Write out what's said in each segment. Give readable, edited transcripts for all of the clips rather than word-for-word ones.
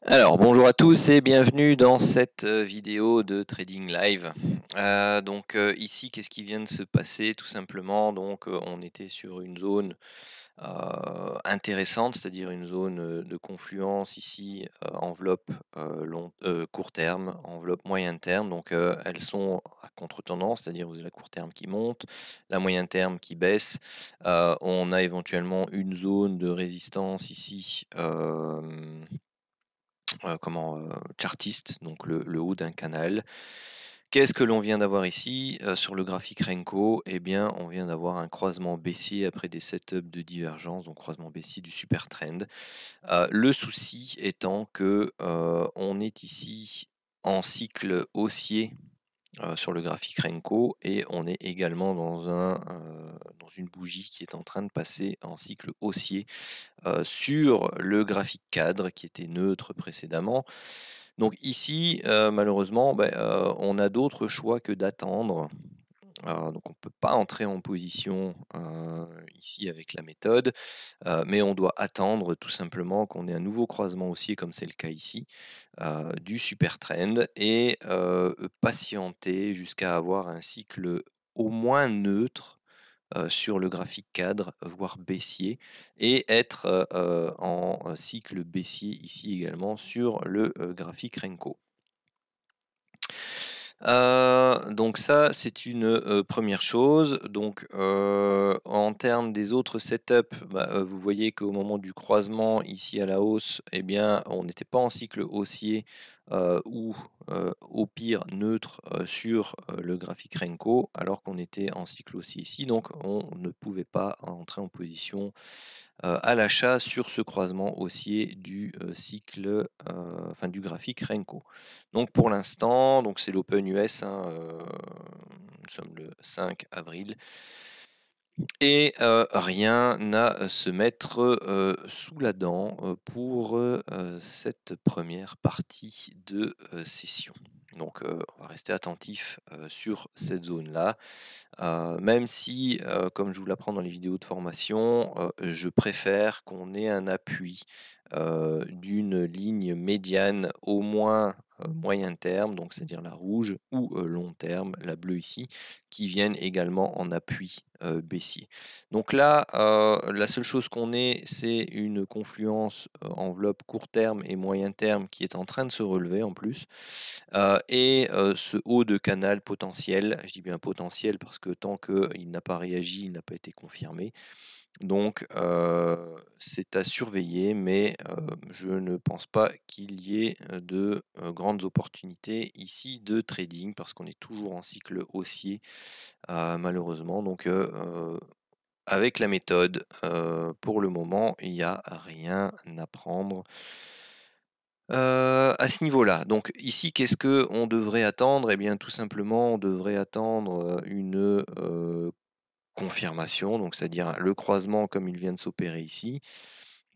Alors, bonjour à tous et bienvenue dans cette vidéo de Trading Live. Ici, qu'est-ce qui vient de se passer? Tout simplement, on était sur une zone intéressante, c'est-à-dire une zone de confluence ici, enveloppe court terme, enveloppe moyen terme. Elles sont à contre-tendance, c'est-à-dire vous avez la court terme qui monte, la moyen terme qui baisse. On a éventuellement une zone de résistance ici. Chartiste, donc le haut d'un canal. Qu'est-ce que l'on vient d'avoir ici sur le graphique Renko? Eh bien, on vient d'avoir un croisement baissier après des setups de divergence, donc croisement baissier du super trend. Le souci étant que on est ici en cycle haussier sur le graphique Renko et on est également dans une bougie qui est en train de passer en cycle haussier sur le graphique cadre qui était neutre précédemment. Donc ici, malheureusement, on a d'autres choix que d'attendre. Donc on ne peut pas entrer en position ici avec la méthode, mais on doit attendre tout simplement qu'on ait un nouveau croisement haussier, comme c'est le cas ici, du super trend et patienter jusqu'à avoir un cycle au moins neutre sur le graphique cadre, voire baissier, et être en cycle baissier ici également sur le graphique Renko. Donc ça, c'est une première chose. En termes des autres setups, vous voyez qu'au moment du croisement ici à la hausse, eh bien, on n'était pas en cycle haussier ou au pire neutre sur le graphique Renko, alors qu'on était en cycle haussier ici. Donc on ne pouvait pas entrer en position à l'achat sur ce croisement haussier du cycle, enfin du graphique Renko. Donc pour l'instant, donc c'est l'Open US, hein, nous sommes le 5 avril, et rien à se mettre sous la dent pour cette première partie de session. Donc on va rester attentif sur cette zone-là. Même si, comme je vous l'apprends dans les vidéos de formation, je préfère qu'on ait un appui d'une ligne médiane au moins moyen terme, donc c'est-à-dire la rouge, ou long terme, la bleue ici, qui viennent également en appui baissier. Donc là, la seule chose qu'on ait, c'est une confluence enveloppe court terme et moyen terme qui est en train de se relever en plus. Ce haut de canal potentiel, je dis bien potentiel parce que tant qu'il n'a pas réagi, il n'a pas été confirmé. Donc c'est à surveiller, mais je ne pense pas qu'il y ait de grandes opportunités ici de trading parce qu'on est toujours en cycle haussier malheureusement. Avec la méthode, pour le moment, il n'y a rien à prendre à ce niveau-là. Donc ici, qu'est-ce qu'on devrait attendre? Eh bien, tout simplement, on devrait attendre une confirmation, donc c'est-à-dire le croisement comme il vient de s'opérer ici,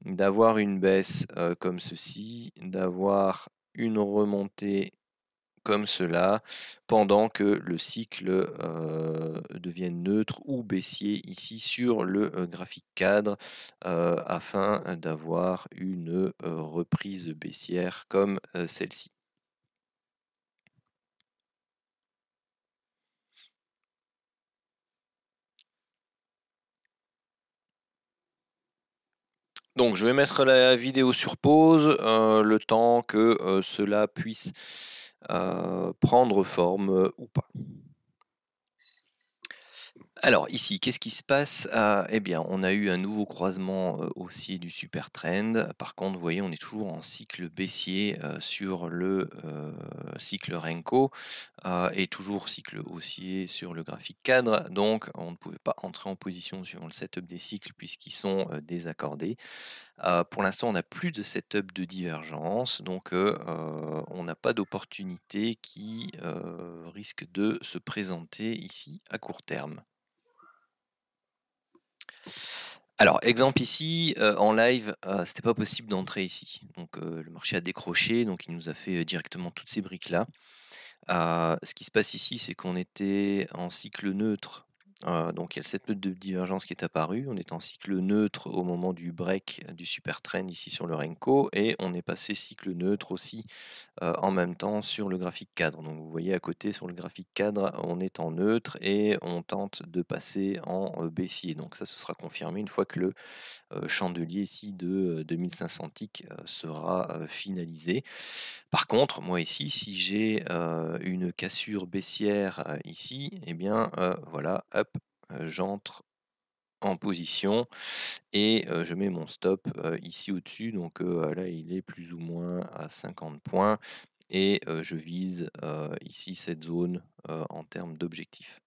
d'avoir une baisse comme ceci, d'avoir une remontée comme cela, pendant que le cycle devienne neutre ou baissier ici sur le graphique cadre, afin d'avoir une reprise baissière comme celle-ci. Donc je vais mettre la vidéo sur pause, le temps que cela puisse prendre forme ou pas. Alors ici, qu'est-ce qui se passe? Eh bien, on a eu un nouveau croisement haussier du super trend. Par contre, vous voyez, on est toujours en cycle baissier sur le cycle Renko et toujours cycle haussier sur le graphique cadre. Donc, on ne pouvait pas entrer en position suivant le setup des cycles puisqu'ils sont désaccordés. Pour l'instant, on n'a plus de setup de divergence, donc on n'a pas d'opportunité qui risque de se présenter ici à court terme. Alors, exemple ici, en live, c'était pas possible d'entrer ici. Donc, le marché a décroché, donc il nous a fait directement toutes ces briques-là. Ce qui se passe ici, c'est qu'on était en cycle neutre Donc il y a cette nœud de divergence qui est apparue. On est en cycle neutre au moment du break du super trend ici sur le Renko et on est passé cycle neutre aussi en même temps sur le graphique cadre. Donc vous voyez à côté sur le graphique cadre, on est en neutre et on tente de passer en baissier. Donc ça, ce sera confirmé une fois que le chandelier ici de 2500 ticks sera finalisé. Par contre, moi ici, si j'ai une cassure baissière ici, et bien voilà, hop, j'entre en position et je mets mon stop ici au-dessus. Donc là, il est plus ou moins à 50 points et je vise ici cette zone en termes d'objectif.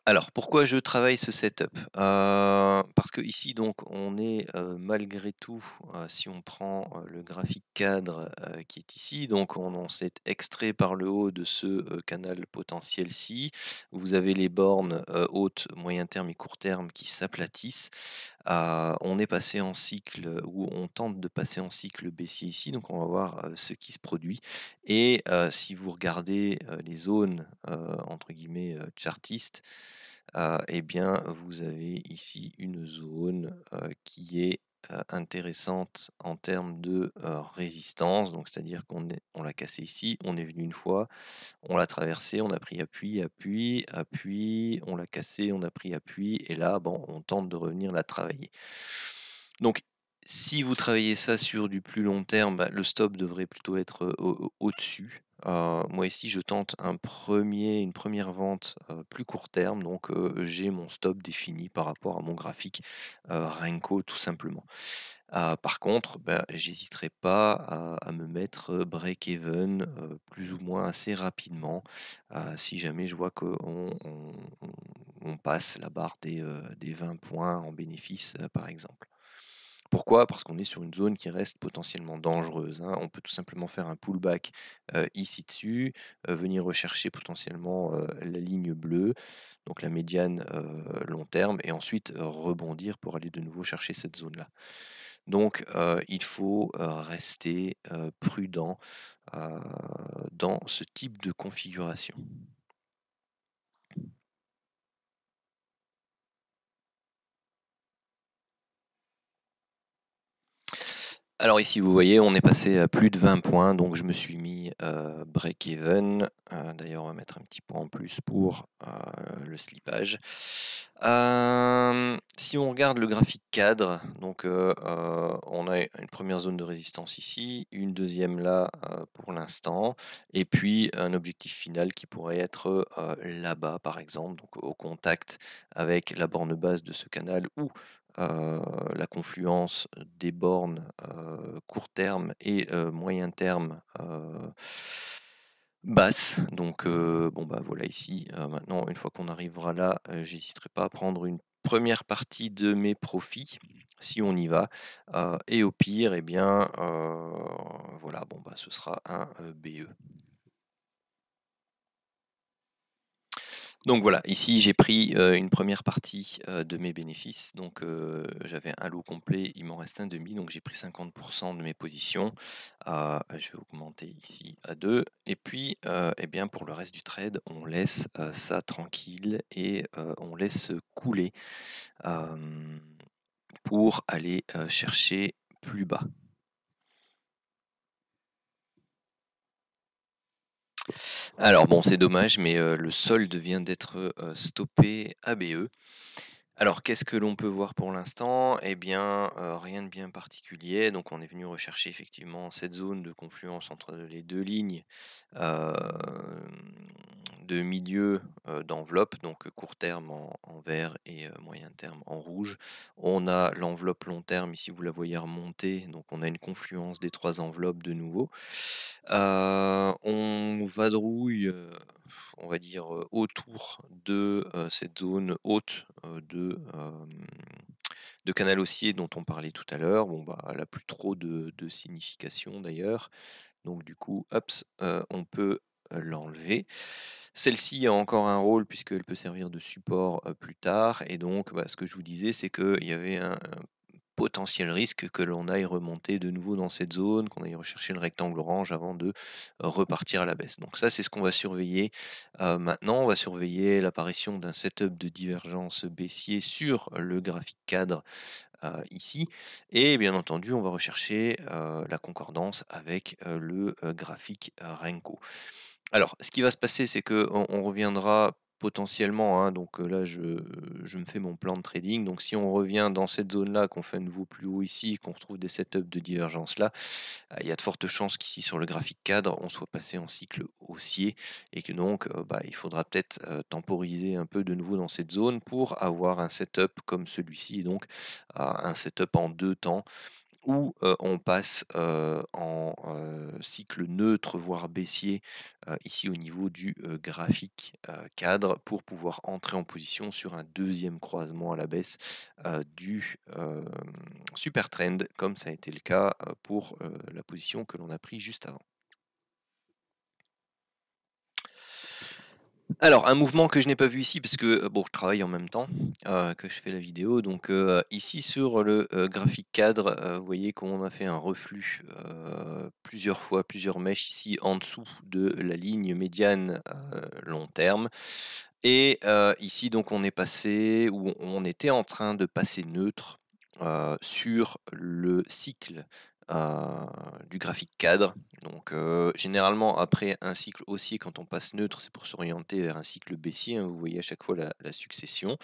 Alors, pourquoi je travaille ce setup? Parce que ici donc on est, malgré tout, si on prend, le graphique cadre, qui est ici, donc on s'est extrait par le haut de ce, canal potentiel-ci. Vous avez les bornes, hautes, moyen terme et court terme qui s'aplatissent. On est passé en cycle, ou on tente de passer en cycle baissier ici, donc on va voir, ce qui se produit et si vous regardez, les zones, entre guillemets, «chartistes», et bien, vous avez ici une zone, qui est, intéressante en termes de, résistance. Donc c'est-à-dire on l'a cassé ici, on est venu une fois, on l'a traversé, on a pris appui, appui, appui, on l'a cassé, on a pris appui et là, bon, on tente de revenir la travailler. Donc si vous travaillez ça sur du plus long terme, bah, le stop devrait plutôt être, au-dessus. Moi ici, je tente une première vente, plus court terme, donc j'ai mon stop défini par rapport à mon graphique, Renko tout simplement. Par contre, bah, j'hésiterai pas à me mettre, break-even, plus ou moins assez rapidement, si jamais je vois qu'on on passe la barre des 20 points en bénéfice, par exemple. Pourquoi? Parce qu'on est sur une zone qui reste potentiellement dangereuse, hein. On peut tout simplement faire un pullback, ici dessus, venir rechercher potentiellement, la ligne bleue, donc la médiane, long terme et ensuite, rebondir pour aller de nouveau chercher cette zone-là. Donc il faut, rester, prudent, heu, dans ce type de configuration. Alors ici, vous voyez, on est passé à plus de 20 points, donc je me suis mis, break even. D'ailleurs, on va mettre un petit point en plus pour, le slippage. Si on regarde le graphique cadre, donc on a une première zone de résistance ici, une deuxième là, pour l'instant et puis un objectif final qui pourrait être, là-bas, par exemple, donc au contact avec la borne basse de ce canal ou la confluence des bornes, court terme et moyen terme, basses. Donc bon, bah, voilà ici, maintenant une fois qu'on arrivera là, j'hésiterai pas à prendre une première partie de mes profits, si on y va, et au pire et bien, voilà, bon, bah, ce sera un, BE. Donc voilà, ici j'ai pris, une première partie, de mes bénéfices. Donc, j'avais un lot complet, il m'en reste un demi, donc j'ai pris 50 de mes positions. Je vais augmenter ici à 2 et puis, et bien pour le reste du trade, on laisse, ça tranquille et on laisse couler, hem, pour aller, chercher plus bas. Alors bon, c'est dommage, mais, le solde vient d'être, stoppé à BE. Alors, qu'est-ce que l'on peut voir pour l'instant? Eh bien, rien de bien particulier. Donc, on est venu rechercher effectivement cette zone de confluence entre les 2 lignes, hem, de milieu, d'enveloppe, donc court terme en vert et moyen terme en rouge. On a l'enveloppe long terme, ici vous la voyez remonter, donc on a une confluence des 3 enveloppes de nouveau. On vadrouille, on va dire, autour de, cette zone haute, de canal haussier dont on parlait tout à l'heure. Bon, bah, elle a plus trop de signification d'ailleurs. Donc du coup, hops, on peut, l'enlever. Celle-ci a encore un rôle puisqu'elle peut servir de support, plus tard et donc, bah, ce que je vous disais, c'est qu'il y avait potentiel risque que l'on aille remonter de nouveau dans cette zone, qu'on aille rechercher le rectangle orange avant de repartir à la baisse. Donc ça, c'est ce qu'on va surveiller. Maintenant, on va surveiller l'apparition d'un setup de divergence baissier sur le graphique cadre ici. Et bien entendu, on va rechercher la concordance avec le graphique Renko. Alors, ce qui va se passer, c'est qu'on reviendra potentiellement, hein, donc là, je me fais mon plan de trading. Donc, si on revient dans cette zone-là, qu'on fait un nouveau plus haut ici, qu'on retrouve des setups de divergence là, il y a de fortes chances qu'ici, sur le graphique cadre, on soit passé en cycle haussier et que donc, il faudra peut-être temporiser un peu de nouveau dans cette zone pour avoir un setup comme celui-ci, donc un setup en 2 temps où on passe en cycle neutre, voire baissier, ici au niveau du graphique cadre, pour pouvoir entrer en position sur un deuxième croisement à la baisse du super trend, comme ça a été le cas pour la position que l'on a pris juste avant. Alors, un mouvement que je n'ai pas vu ici parce que, bon, je travaille en même temps, que je fais la vidéo. Donc, ici sur le, graphique cadre, vous voyez qu'on a fait un reflux, plusieurs fois, plusieurs mèches ici en dessous de la ligne médiane, long terme. Et ici donc on est passé ou on était en train de passer neutre, sur le cycle, du graphique cadre. Donc, généralement après un cycle haussier, quand on passe neutre, c'est pour s'orienter vers un cycle baissier, hein, vous voyez à chaque fois la succession.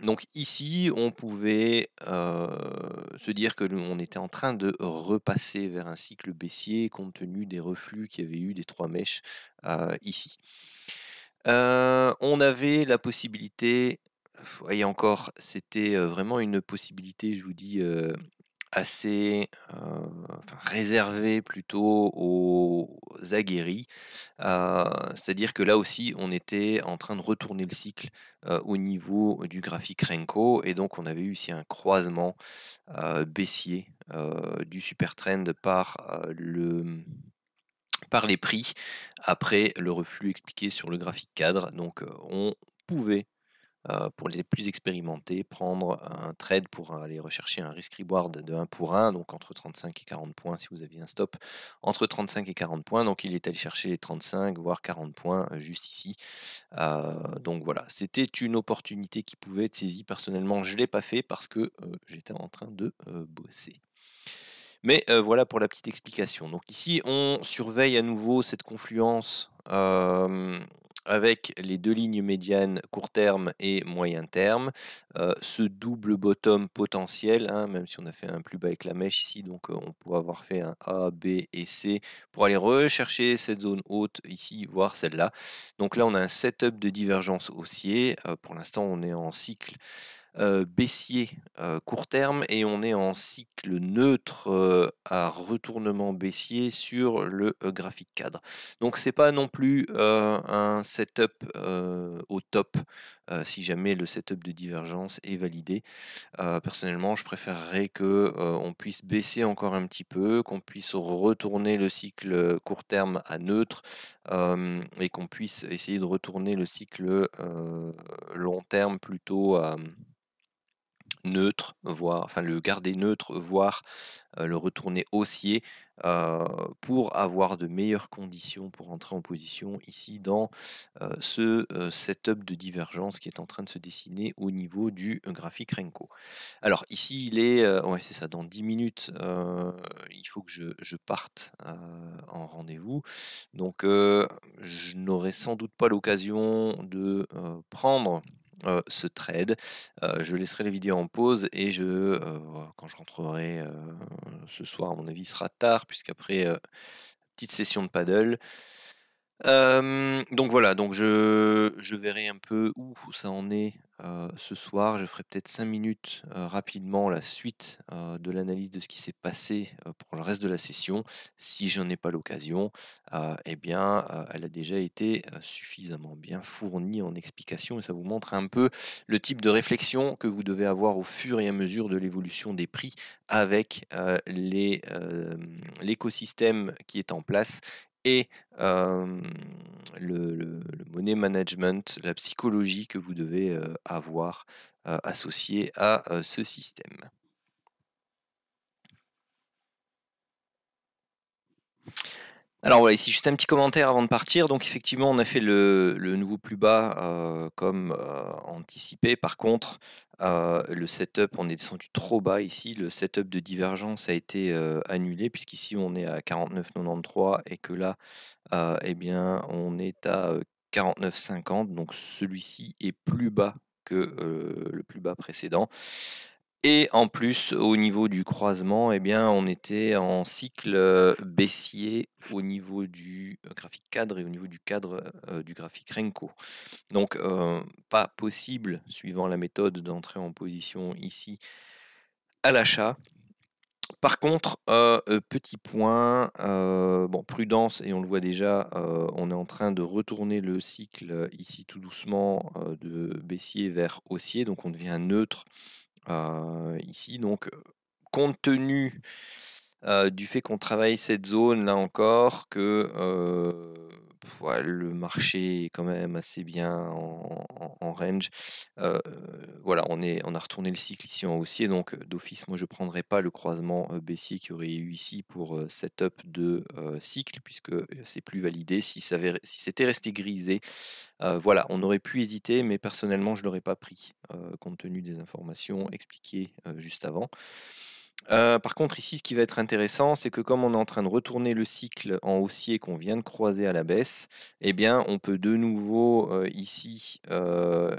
Donc ici, on pouvait, se dire que on était en train de repasser vers un cycle baissier compte tenu des reflux qu'il y avait eu des 3 mèches, ici. On avait la possibilité, et encore, c'était, vraiment une possibilité, je vous dis, assez, réservée plutôt aux aguerris. C'est-à-dire que là aussi, on était en train de retourner le cycle, au niveau du graphique Renko et donc on avait eu ici un croisement, baissier, du super trend par les prix après le reflux expliqué sur le graphique cadre. Donc, on pouvait, pour les plus expérimentés, prendre un trade pour aller rechercher un risk reward de 1 pour 1, donc entre 35 et 40 points si vous aviez un stop, entre 35 et 40 points. Donc, il est allé chercher les 35, voire 40 points juste ici. Donc voilà, c'était une opportunité qui pouvait être saisie. Personnellement, je ne l'ai pas fait parce que j'étais en train de bosser. Mais voilà pour la petite explication. Donc ici, on surveille à nouveau cette confluence, avec les 2 lignes médianes court terme et moyen terme. Ce double bottom potentiel, hein, même si on a fait un plus bas avec la mèche ici, donc on pourrait avoir fait un A, B et C pour aller rechercher cette zone haute ici, voire celle-là. Donc là, on a un setup de divergence haussier. Pour l'instant, on est en cycle baissier, court terme et on est en cycle neutre, à retournement baissier sur le, graphique cadre. Donc c'est pas non plus, un setup, au top, si jamais le setup de divergence est validé. Personnellement, je préférerais que, on puisse baisser encore un petit peu, qu'on puisse retourner le cycle, court terme à neutre, et qu'on puisse essayer de retourner le cycle, long terme plutôt à neutre, voire enfin le garder neutre, voire, le retourner haussier, pour avoir de meilleures conditions pour entrer en position ici dans, ce, setup de divergence qui est en train de se dessiner au niveau du graphique Renko. Alors ici il est, ouais c'est ça, dans 10 minutes, il faut que je parte, en rendez-vous. Donc, je n'aurai sans doute pas l'occasion de, prendre, ce trade. Je laisserai la vidéo en pause et quand je rentrerai, ce soir, à mon avis, il sera tard puisqu'après, petite session de paddle. Donc voilà, donc je verrai un peu où ça en est, ce soir. Je ferai peut-être 5 minutes, rapidement la suite, de l'analyse de ce qui s'est passé, pour le reste de la session. Si j'en ai pas l'occasion, et bien, elle a déjà été, suffisamment bien fournie en explications et ça vous montre un peu le type de réflexion que vous devez avoir au fur et à mesure de l'évolution des prix avec, l'écosystème qui est en place et le money management, la psychologie que vous devez, avoir, associée à, ce système. Alors voilà, ici juste un petit commentaire avant de partir. Donc effectivement, on a fait le nouveau plus bas comme anticipé. Par contre, le setup, on est descendu trop bas ici. Le setup de divergence a été annulé puisqu'ici on est à 49,93 et que là, eh bien, on est à 49,50. Donc celui-ci est plus bas que le plus bas précédent. Et en plus, au niveau du croisement, eh bien, on était en cycle baissier au niveau du graphique cadre et au niveau du cadre du graphique Renko. Donc, pas possible, suivant la méthode, d'entrer en position ici à l'achat. Par contre, petit point, bon, prudence, et on le voit déjà, on est en train de retourner le cycle ici tout doucement de baissier vers haussier, donc on devient neutre ici. Donc, compte tenu du fait qu'on travaille cette zone là encore, que ouais, le marché est quand même assez bien en range. Voilà, on a retourné le cycle ici en haussier, donc d'office, moi je ne prendrais pas le croisement baissier qu'il y aurait eu ici pour setup de cycle, puisque c'est plus validé. Si c'était resté grisé, voilà, on aurait pu hésiter, mais personnellement je ne l'aurais pas pris, compte tenu des informations expliquées juste avant. Par contre, ici, ce qui va être intéressant, c'est que comme on est en train de retourner le cycle en haussier qu'on vient de croiser à la baisse, eh bien, on peut de nouveau ici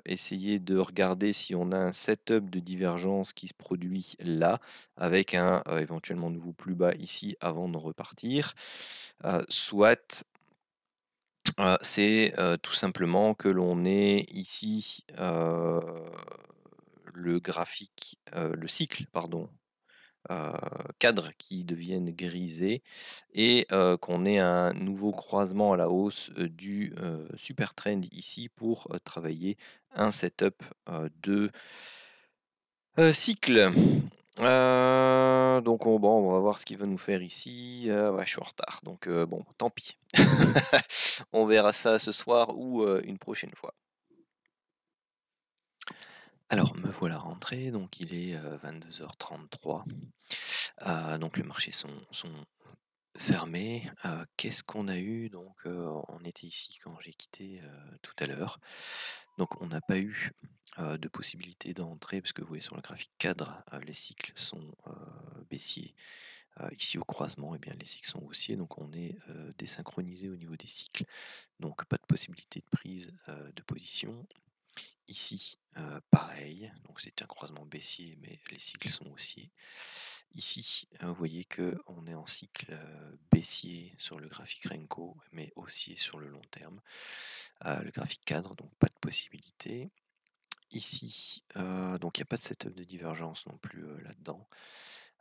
essayer de regarder si on a un setup de divergence qui se produit là, avec un éventuellement nouveau plus bas ici avant de repartir. Soit c'est tout simplement que l'on est ici le cycle, pardon, cadres qui deviennent grisés et qu'on ait un nouveau croisement à la hausse du super trend ici pour travailler un setup de cycle. Donc bon, on va voir ce qu'il va nous faire ici. Ouais, je suis en retard, donc bon, tant pis. On verra ça ce soir ou une prochaine fois. Alors, me voilà rentré, donc il est 22h33. Donc les marchés sont fermés. Qu'est-ce qu'on a eu? Donc, on était ici quand j'ai quitté tout à l'heure. Donc, on n'a pas eu de possibilité d'entrer, parce que vous voyez sur le graphique cadre, les cycles sont baissiers. Ici au croisement, eh bien, les cycles sont haussiers, donc on est désynchronisé au niveau des cycles. Donc, pas de possibilité de prise de position. Ici, pareil, donc c'est un croisement baissier, mais les cycles sont haussiers. Ici, vous voyez qu'on est en cycle baissier sur le graphique Renko, mais haussier sur le long terme. Le graphique cadre, donc pas de possibilité. Ici, donc il n'y a pas de setup de divergence non plus là-dedans.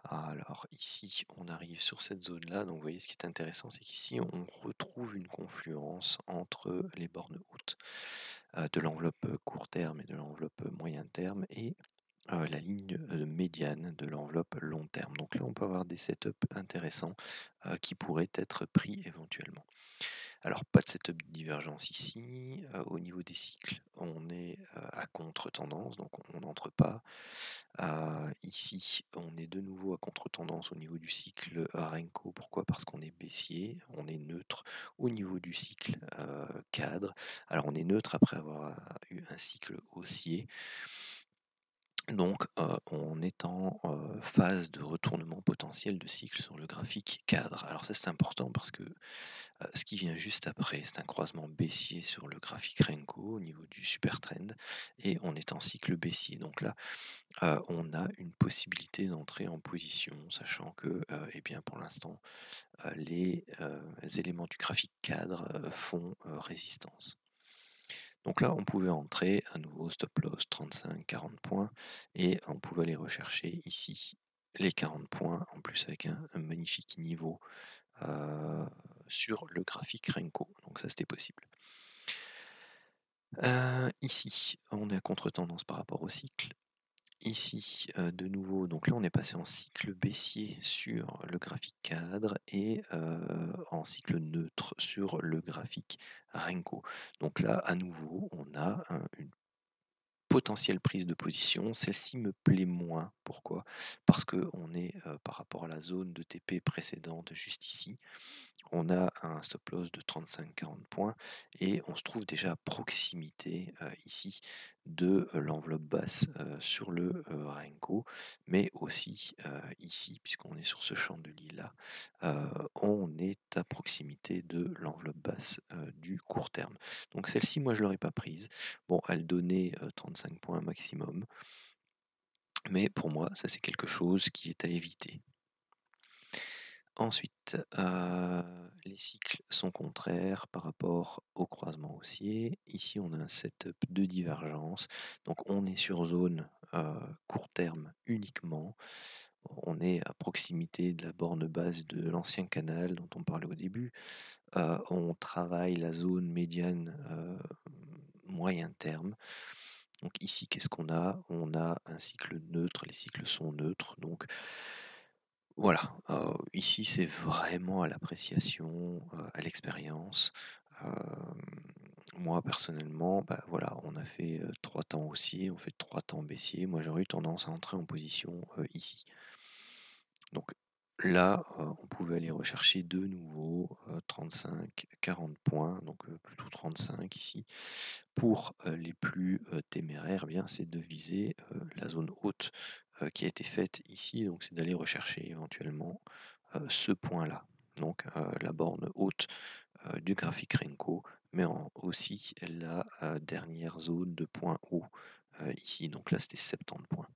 Alors ici, on arrive sur cette zone-là. Donc vous voyez, ce qui est intéressant, c'est qu'ici, on retrouve une confluence entre les bornes hautes de l'enveloppe court terme et de l'enveloppe moyen terme et la ligne médiane de l'enveloppe long terme. Donc là, on peut avoir des setups intéressants qui pourraient être pris éventuellement. Alors, pas de setup de divergence ici. Au niveau des cycles, on est à contre-tendance, donc on n'entre pas. Ici, on est de nouveau à contre-tendance au niveau du cycle Renko. Pourquoi? Parce qu'on est baissier, on est neutre au niveau du cycle cadre. Alors, on est neutre après avoir eu un cycle haussier. Donc, on est en phase de retournement potentiel de cycle sur le graphique cadre. Alors ça, c'est important parce que ce qui vient juste après, c'est un croisement baissier sur le graphique Renko au niveau du super trend et on est en cycle baissier. Donc là, on a une possibilité d'entrer en position, sachant que, eh bien, pour l'instant, les éléments du graphique cadre font résistance. Donc là, on pouvait entrer à nouveau stop loss 35-40 points et on pouvait aller rechercher ici les 40 points en plus avec un magnifique niveau sur le graphique Renko. Donc ça, c'était possible. Ici, on est à contre-tendance par rapport au cycle. Ici, de nouveau, donc là, on est passé en cycle baissier sur le graphique cadre et en cycle neutre sur le graphique Renko. Donc là, à nouveau, on a une potentielle prise de position. Celle-ci me plaît moins. Pourquoi? Parce qu'on est, par rapport à la zone de TP précédente, juste ici, on a un stop loss de 35-40 points et on se trouve déjà à proximité ici de l'enveloppe basse sur le Renko, mais aussi ici, puisqu'on est sur ce champ de lilas, on est à proximité de l'enveloppe basse du court terme. Donc celle-ci, moi, je ne l'aurais pas prise. Bon, elle donnait 35 points maximum, mais pour moi, ça c'est quelque chose qui est à éviter. Ensuite, les cycles sont contraires par rapport au croisement haussier. Ici, on a un setup de divergence. Donc, on est sur zone court terme uniquement. On est à proximité de la borne basse de l'ancien canal dont on parlait au début. On travaille la zone médiane moyen terme. Donc ici, qu'est-ce qu'on a? On a un cycle neutre, les cycles sont neutres. Donc voilà, ici c'est vraiment à l'appréciation, à l'expérience. Moi personnellement, bah, voilà, on a fait, 3 temps haussiers, on fait 3 temps baissiers. Moi j'aurais eu tendance à entrer en position, ici. Donc là, on pouvait aller rechercher de nouveau, 35-40 points, donc plutôt 35 ici. Pour, les plus, téméraires, eh bien c'est de viser, la zone haute, qui a été faite ici, donc c'est d'aller rechercher éventuellement, ce point-là. Donc la borne haute, du graphique Renko, mais aussi la, dernière zone de point haut, ici. Donc là, c'était 70 points.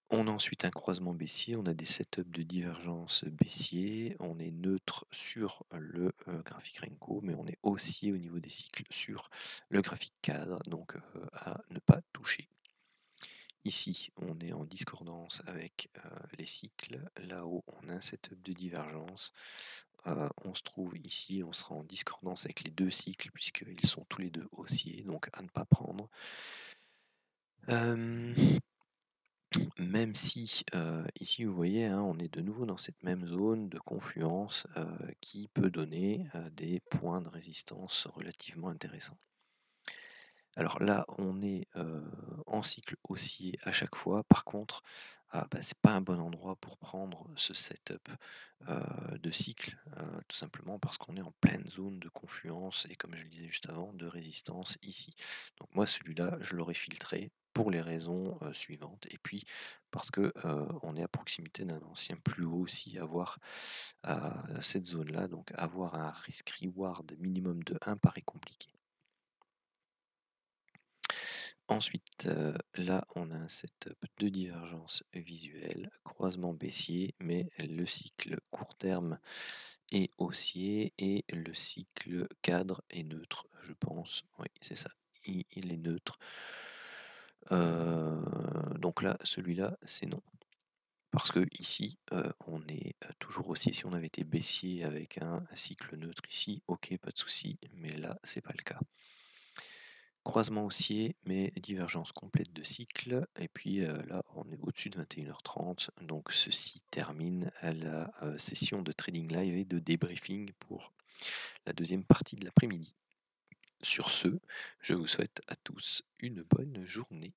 On a ensuite un croisement baissier, on a des setups de divergence baissier, on est neutre sur le graphique Renko, mais on est aussi au niveau des cycles sur le graphique cadre, donc à ne pas toucher. Ici, on est en discordance avec les cycles. Là-haut, on a un setup de divergence. On se trouve ici, on sera en discordance avec les deux cycles puisqu'ils sont tous les deux haussiers, donc à ne pas prendre. Même si ici vous voyez, hein, on est de nouveau dans cette même zone de confluence qui peut donner des points de résistance relativement intéressants. Alors là, on est en cycle haussier à chaque fois. Par contre, bah, c'est pas un bon endroit pour prendre ce setup de cycle, tout simplement parce qu'on est en pleine zone de confluence et comme je le disais juste avant, de résistance ici. Donc moi, celui-là, je l'aurais filtré pour les raisons suivantes. Et puis parce que on est à proximité d'un ancien plus haut aussi, avoir cette zone-là, donc avoir un risk-reward minimum de 1 paraît compliqué. Ensuite, là, on a un setup de divergence visuelle, croisement baissier, mais le cycle court terme est haussier et le cycle cadre est neutre, je pense. Oui, c'est ça, il est neutre. Donc là, celui-là, c'est non. Parce que ici, on est toujours haussier. Si on avait été baissier avec un cycle neutre ici, ok, pas de souci, mais là, c'est pas le cas. Croisement haussier, mais divergence complète de cycle. Et puis là, on est au-dessus de 21h30. Donc ceci termine à la session de trading live et de débriefing pour la deuxième partie de l'après-midi. Sur ce, je vous souhaite à tous une bonne journée.